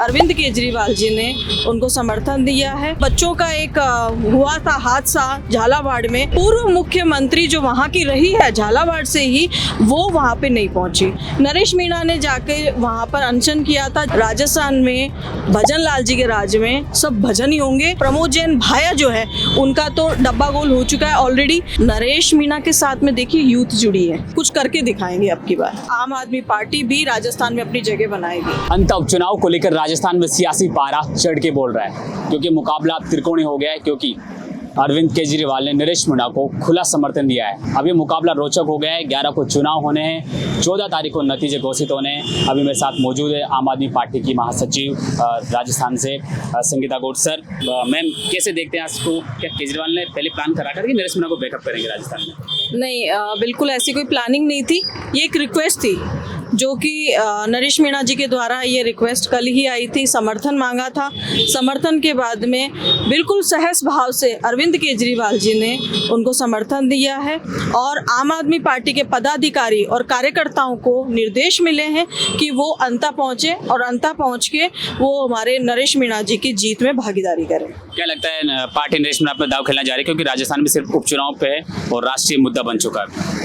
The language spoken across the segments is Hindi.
अरविंद केजरीवाल जी ने उनको समर्थन दिया है। बच्चों का एक हुआ था हादसा झालावाड़ में, पूर्व मुख्यमंत्री जो वहाँ की रही है झालावाड़ से ही, वो वहाँ पे नहीं पहुंची। नरेश मीणा ने जाके वहाँ पर अनशन किया था। राजस्थान में भजन लाल जी के राज में सब भजन ही होंगे। प्रमोद जैन भाया जो है उनका तो डब्बा गोल हो चुका है ऑलरेडी। नरेश मीणा के साथ में देखिए यूथ जुड़ी है, कुछ करके दिखाएंगे अब की बार। आम आदमी पार्टी भी राजस्थान में अपनी जगह बनाएगी। अंत उपचुनाव को लेकर राजस्थान में सियासी पारा चढ़ के बोल रहा है, क्योंकि मुकाबला त्रिकोणीय हो गया है। क्योंकि अरविंद केजरीवाल ने नरेश मीणा को खुला समर्थन दिया है। अभी मुकाबला रोचक हो गया है। 11 को चुनाव होने हैं, 14 तारीख को नतीजे घोषित होने हैं। अभी मेरे साथ मौजूद है आम आदमी पार्टी की महासचिव राजस्थान से संगीता गौड़। सर, मैम कैसे देखते हैं इसको? क्या केजरीवाल ने पहले प्लान करा कर कि नरेश मीणा को बैकअप करेंगे राजस्थान में? नहीं, बिल्कुल ऐसी कोई प्लानिंग नहीं थी। ये एक रिक्वेस्ट थी जो कि नरेश मीणा जी के द्वारा ये रिक्वेस्ट कल ही आई थी। समर्थन मांगा था। समर्थन के बाद में बिल्कुल सहज भाव से अरविंद केजरीवाल जी ने उनको समर्थन दिया है और आम आदमी पार्टी के पदाधिकारी और कार्यकर्ताओं को निर्देश मिले हैं कि वो अंता पहुंचे और अंता पहुंच के वो हमारे नरेश मीणा जी की जीत में भागीदारी करें। क्या लगता है पार्टी नरेश मीणा पर दाव खेलना जा रही है, क्योंकि राजस्थान में सिर्फ उपचुनाव पे है और राष्ट्रीय मुद्दा बन चुका है?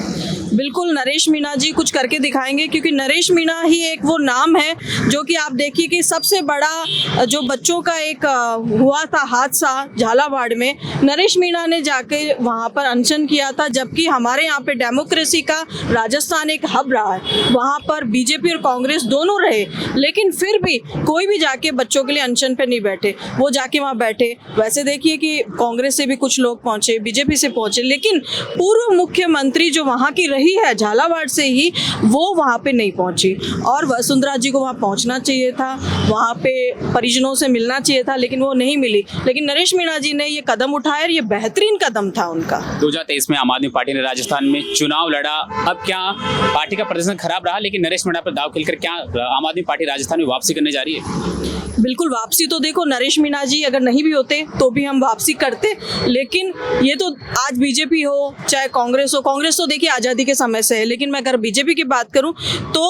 बिल्कुल नरेश मीणा जी कुछ करके दिखाएंगे, क्योंकि नरेश मीणा ही एक वो नाम है जो कि आप देखिए कि सबसे बड़ा जो बच्चों का एक हुआ था हादसा झालावाड़ में, नरेश मीणा ने जाके वहाँ पर अनशन किया था। जबकि हमारे यहाँ पे डेमोक्रेसी का राजस्थान एक हब रहा है, वहाँ पर बीजेपी और कांग्रेस दोनों रहे, लेकिन फिर भी कोई भी जाके बच्चों के लिए अनशन पे नहीं बैठे। वो जाके वहाँ बैठे। वैसे देखिए कि कांग्रेस से भी कुछ लोग पहुँचे, बीजेपी से पहुँचे, लेकिन पूर्व मुख्यमंत्री जो वहाँ की रही है झालावाड़ से ही, वो वहाँ पे नहीं पहुंची। और वसुंधरा जी को वहाँ पहुंचना चाहिए था, वहाँ पे परिजनों से मिलना चाहिए था, लेकिन वो नहीं मिली। लेकिन नरेश मीणा जी ने ये कदम उठाया और ये बेहतरीन कदम था उनका। 2023 में आम आदमी पार्टी ने राजस्थान में चुनाव लड़ा। अब क्या पार्टी का प्रदर्शन खराब रहा, लेकिन नरेश मीणा पर दाव खेलकर क्या आम आदमी पार्टी राजस्थान में वापसी करने जा रही है? बिल्कुल वापसी तो देखो, नरेश मीणा जी अगर नहीं भी होते तो भी हम वापसी करते। लेकिन ये तो आज बीजेपी हो चाहे कांग्रेस हो, कांग्रेस तो देखिए आज़ादी के समय से है, लेकिन मैं अगर बीजेपी की बात करूं तो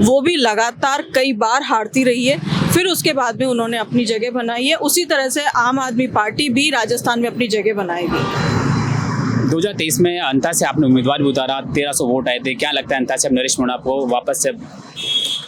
वो भी लगातार कई बार हारती रही है, फिर उसके बाद में उन्होंने अपनी जगह बनाई है। उसी तरह से आम आदमी पार्टी भी राजस्थान में अपनी जगह बनाएगी। 2023 में अंता से आपने उम्मीदवार भी उतारा, 1300 वोट आए थे। क्या लगता है अंता से अब नरेश मीणा को वापस से?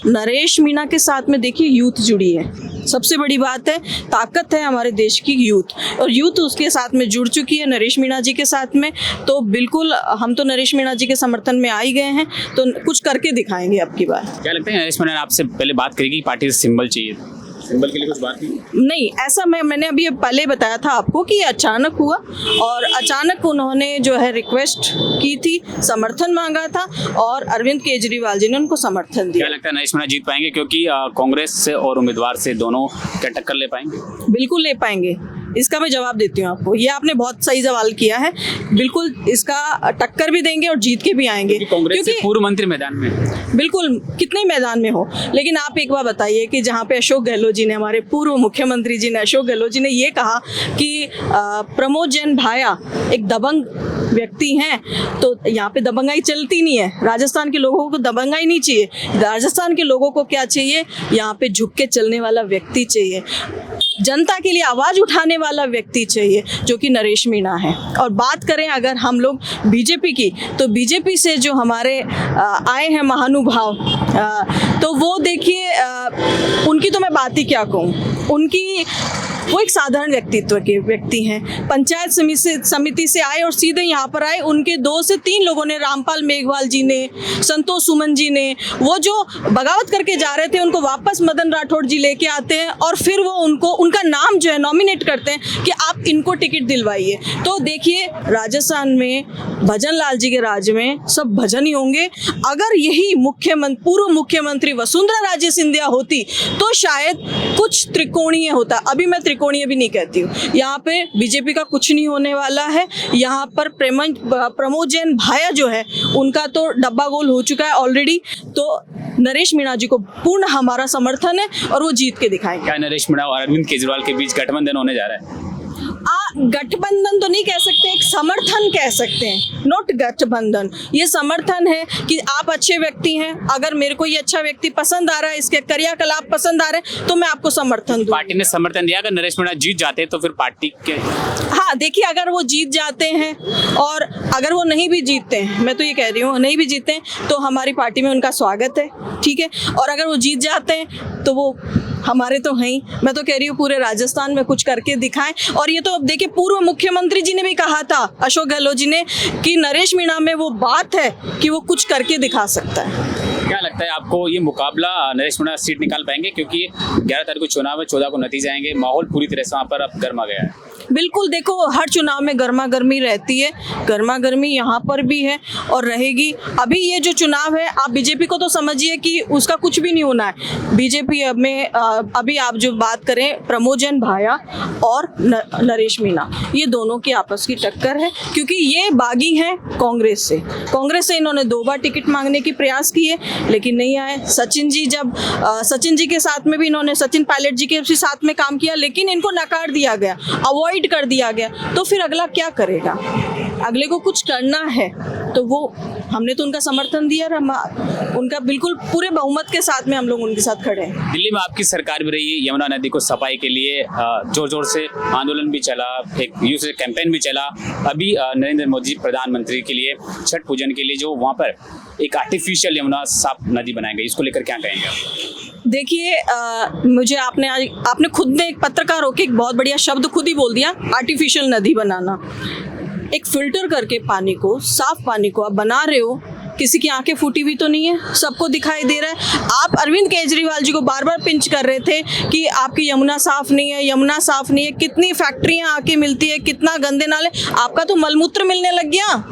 नरेश मीणा के साथ में देखिए यूथ जुड़ी है, सबसे बड़ी बात है, ताकत है हमारे देश की यूथ, और यूथ उसके साथ में जुड़ चुकी है नरेश मीणा जी के साथ में। तो बिल्कुल हम तो नरेश मीणा जी के समर्थन में आ ही गए हैं, तो कुछ करके दिखाएंगे अब की बार। क्या लगता है नरेश मीणा ने आपसे पहले बात करेगी पार्टी से सिंबल चाहिए, सिंबल के लिए कुछ बात की? नहीं, ऐसा मैंने अभी पहले बताया था आपको कि अचानक हुआ और अचानक उन्होंने जो है रिक्वेस्ट की थी, समर्थन मांगा था और अरविंद केजरीवाल जी ने उनको समर्थन दिया। क्या लगता है नरेश मीणा जीत पाएंगे, क्योंकि कांग्रेस से और उम्मीदवार से दोनों क्या टक्कर ले पाएंगे? बिल्कुल ले पाएंगे, इसका मैं जवाब देती हूँ आपको। ये आपने बहुत सही सवाल किया है, बिल्कुल इसका टक्कर भी देंगे और जीत के भी आएंगे। कांग्रेस से पूर्व मंत्री मैदान में, बिल्कुल कितने मैदान में हो, लेकिन आप एक बार बताइए कि जहाँ पे अशोक गहलोत जी ने, हमारे पूर्व मुख्यमंत्री जी ने, अशोक गहलोत जी ने ये कहा कि प्रमोद जैन भाया एक दबंग व्यक्ति हैं, तो यहाँ पे दबंगाई चलती नहीं है। राजस्थान के लोगों को दबंगाई नहीं चाहिए, राजस्थान के लोगों को क्या चाहिए, यहाँ पे झुक के चलने वाला व्यक्ति चाहिए, जनता के लिए आवाज़ उठाने वाला व्यक्ति चाहिए, जो कि नरेश मीणा है। और बात करें अगर हम लोग बीजेपी की, तो बीजेपी से जो हमारे आए हैं महानुभाव, तो वो देखिए उनकी तो मैं बात ही क्या कहूँ। उनकी वो एक साधारण व्यक्तित्व के व्यक्ति हैं, पंचायत समिति से आए और सीधे यहाँ पर आए। उनके 2 से 3 लोगों ने, रामपाल मेघवाल जी ने, संतोष सुमन जी ने, वो जो बगावत करके जा रहे थे उनको वापस मदन राठौड़ जी लेके आते हैं और फिर वो उनका नाम जो है नॉमिनेट करते हैं कि आप इनको टिकट दिलवाइए। तो देखिए राजस्थान में भजन लाल जी के राज में सब भजन ही होंगे। अगर यही पूर्व मुख्यमंत्री वसुंधरा राजे सिंधिया होती तो शायद कुछ त्रिकोणीय होता। अभी मैं त्रिकोणीय भी नहीं कहती हूँ। यहाँ पे बीजेपी का कुछ नहीं होने वाला है। यहाँ पर प्रमोद जैन भाया जो है उनका तो डब्बा गोल हो चुका है ऑलरेडी। तो नरेश मीणा जी को पूर्ण हमारा समर्थन है और वो जीत के दिखाएंगे। क्या नरेश मीणा और अरविंद केजरीवाल के बीच गठबंधन होने जा रहा है? गठबंधन तो नहीं कह सकते, एक समर्थन कह सकते हैं। नॉट गठबंधन। ये समर्थन है कि आप अच्छे व्यक्ति हैं, अगर मेरे को ये अच्छा व्यक्ति पसंद आ रहा है, इसके क्रियाकलाप पसंद आ रहे हैं, तो मैं आपको समर्थन दूँ। पार्टी ने समर्थन दिया, अगर नरेश मीणा जीत जाते तो फिर पार्टी के हाँ देखिए, अगर वो जीत जाते हैं और अगर वो नहीं भी जीतते हैं, मैं तो ये कह रही हूँ नहीं भी जीतते हैं, तो हमारी पार्टी में उनका स्वागत है, ठीक है। और अगर वो जीत जाते हैं तो वो हमारे तो हैं ही। मैं तो कह रही हूँ पूरे राजस्थान में कुछ करके दिखाएं। और ये तो अब देखिए, पूर्व मुख्यमंत्री जी ने भी कहा था, अशोक गहलोत जी ने, कि नरेश मीणा में वो बात है कि वो कुछ करके दिखा सकता है। क्या लगता है आपको, ये मुकाबला नरेश मीणा सीट निकाल पाएंगे? क्योंकि 11 तारीख को चुनाव है, 14 को नतीजे आएंगे, माहौल पूरी तरह से वहाँ पर अब गर्मा गया है। बिल्कुल, देखो हर चुनाव में गर्मा गर्मी रहती है, गर्मा गर्मी यहाँ पर भी है और रहेगी। अभी ये जो चुनाव है, आप बीजेपी को तो समझिए कि उसका कुछ भी नहीं होना है। बीजेपी में अभी आप जो बात करें, प्रमोद जैन भाया और नरेश मीणा, ये दोनों की आपस की टक्कर है, क्योंकि ये बागी हैं कांग्रेस से। कांग्रेस से इन्होंने 2 बार टिकट मांगने की प्रयास किए लेकिन नहीं आए। सचिन जी के साथ में भी इन्होंने, सचिन पायलट जी के साथ में काम किया लेकिन इनको नकार दिया गया, अवॉइड कर दिया गया। तो फिर अगला क्या करेगा? अगले को कुछ करना है तो वो, हमने तो उनका समर्थन दिया, उनका बिल्कुल पूरे बहुमत के साथ में हम लोग उनके साथ खड़े हैं। दिल्ली में आपकी सरकार भी रही है, यमुना नदी को सफाई के लिए जोर जोर से आंदोलन भी चला, एक यूथ कैंपेन भी चला। अभी नरेंद्र मोदी प्रधानमंत्री के लिए छठ पूजन के लिए जो वहाँ पर एक आर्टिफिशियल यमुना साफ नदी बनाई गई, इसको लेकर क्या कहेंगे आप? देखिए, मुझे आपने खुद ने एक पत्रकार होकर एक बहुत बढ़िया शब्द खुद ही बोल दिया, आर्टिफिशियल नदी बनाना। एक फिल्टर करके पानी को, साफ पानी को आप बना रहे हो, किसी की आंखें फूटी हुई तो नहीं है, सबको दिखाई दे रहा है। आप अरविंद केजरीवाल जी को बार बार पिंच कर रहे थे कि आपकी यमुना साफ नहीं है, यमुना साफ नहीं है, कितनी फैक्ट्रियां आके मिलती है, कितना गंदे नाले, आपका तो मलमूत्र मिलने लग गया।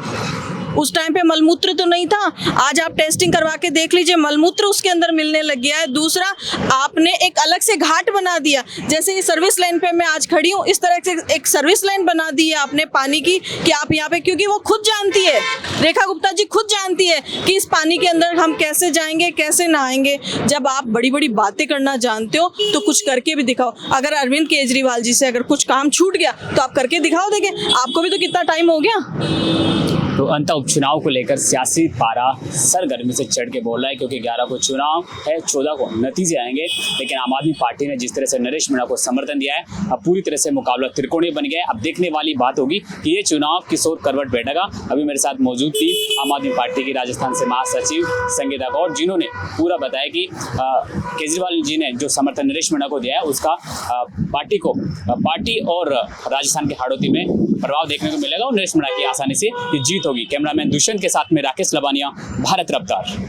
उस टाइम पे मलमूत्र तो नहीं था, आज आप टेस्टिंग करवा के देख लीजिए, मलमूत्र उसके अंदर मिलने लग गया है। दूसरा, आपने एक अलग से घाट बना दिया, जैसे ये सर्विस लाइन पे मैं आज खड़ी हूँ, इस तरह से एक सर्विस लाइन बना दी है आपने पानी की, कि आप यहाँ पे, क्योंकि वो खुद जानती है, रेखा गुप्ता जी खुद जानती है कि इस पानी के अंदर हम कैसे जाएंगे, कैसे नहाएंगे। जब आप बड़ी बड़ी बातें करना जानते हो तो कुछ करके भी दिखाओ। अगर अरविंद केजरीवाल जी से अगर कुछ काम छूट गया तो आप करके दिखाओ, देखें आपको भी तो कितना टाइम हो गया। तो अंत उपचुनाव को लेकर सियासी पारा सरगर्मी से चढ़ के बोल रहा है, क्योंकि 11 को चुनाव है, 14 को नतीजे आएंगे। लेकिन आम आदमी पार्टी ने जिस तरह से नरेश मीणा को समर्थन दिया है, अब पूरी तरह से मुकाबला त्रिकोणीय बन गया है। अब देखने वाली बात होगी कि ये चुनाव किस ओर करवट बैठेगा। अभी मेरे साथ मौजूद थी आम आदमी पार्टी की राजस्थान से महासचिव संगीता कौर, जिन्होंने पूरा बताया कि केजरीवाल जी ने जो समर्थन नरेश मीणा को दिया है, उसका पार्टी और राजस्थान के हाड़ौती में प्रभाव देखने को मिलेगा और नरेश मीणा की आसानी से ये जीत होगी। कैमरामैन दुष्यंत के साथ में राकेश लबानिया, भारत रफ्तार।